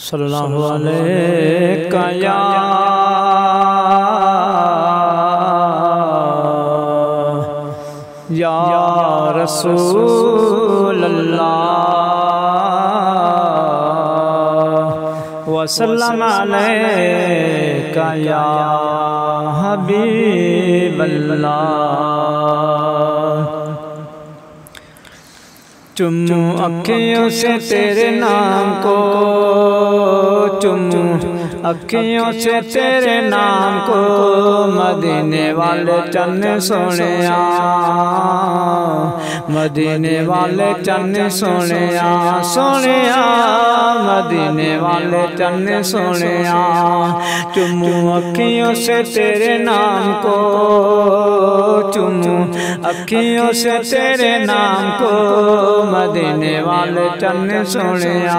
सल्लल्लाहु अलैका या रसूल अल्लाह वसल्लम अलैका या हबीब अल्लाह। चुम्मू अखियों से तेरे नाम को, चुम्मू अखियों से तेरे नाम को, मदीने वाले चन्न सोने आ, मदीने वाले चन्न सोने आ, सोने आ, मदीने वाले चन्न सोने आ। चुम्मू अखियों से तेरे नाम को, चुम्मू अखियों से तेरे नाम को, मदीने वाले चन्न सोने आ,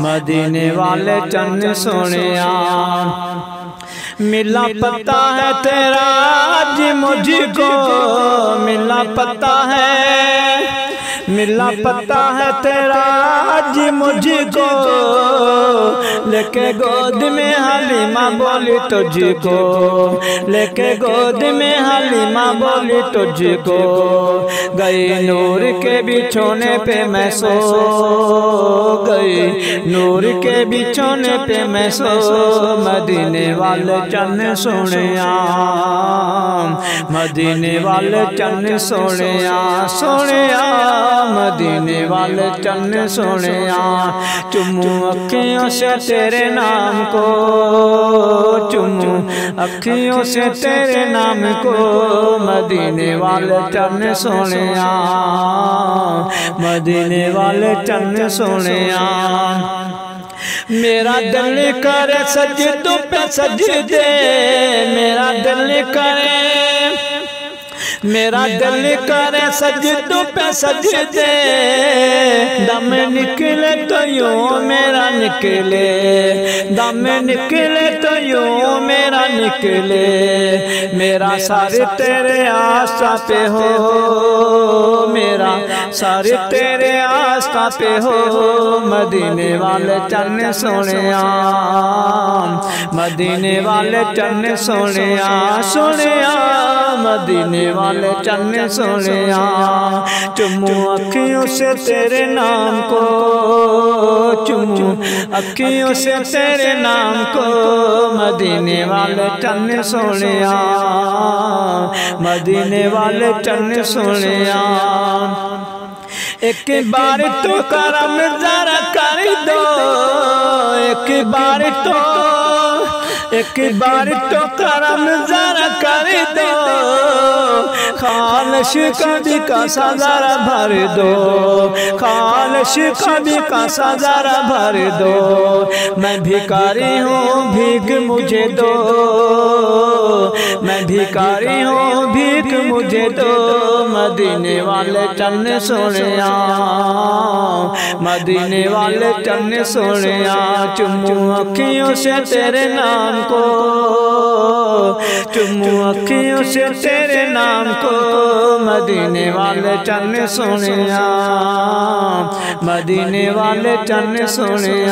मदीने वाले चन्न सोने आ। मिला पता है तेरा आज मुझको, मिला पता है, मिला पता है तेरा आज मुझको, लेके गोद में हलीमा बोली तुझको, लेके गोद में हलीमा बोली तुझको। गई नूर के बिछोने पे मैं सो गई, नूर के बिछोने पे मैं सो, मदीने वाले चन्न सोने आ, मदीने वाले चन्न सोने आ, सोने आ, मदीने वाले चन्न सोने आ। चुम्मू अखियों से तेरे नाम को, चुम्मू अखियों से तेरे नाम को, मदीने वाले चन्न सोने आ, मदीने वाले चन्न सोने आ। मेरा दिल करे सजदों पे सजदे, मेरा दिल करे, मेरा दिल करे सजदों पे सजदे, दम निकले तो यूं मेरा निकले, दम निकले तो यूं मेरा निकले। मेरा सारे तेरे आस्था पे हो, मेरा सारे तेरे आस्था पे हो, मदीने वाले चन्न सोने आ, मदीने वाले चन्न सोने आ, सोने आ, मदीने वाले चन्न सोने आ। चुम्मू अखियों से तेरे नाम को, चुम्मू अखियों से तेरे नाम को, मदीने वाले चन्न सोने आ, मदीने वाले चन्न सोने आ। एक बार तो करम जरा कर दो, एक बार तो, एक बार तो करम जरा कर दो, खालश कभी का सजारा भर दो, खालश कभी का सजारा भर दो। मैं भिखारी हूँ भीख मुझे दो, मैं भिखारी हूँ भीख मुझे दो, मदीने वाले चन्न सोने आ, मदीने वाले चन्न सोने आ। चुम्मू अखियों से तेरे नाम को, चुम्मू अखियों से तेरे नाम को, मदीने वाले चन्न सोने आ, मदीने वाले चन्न सोने आ।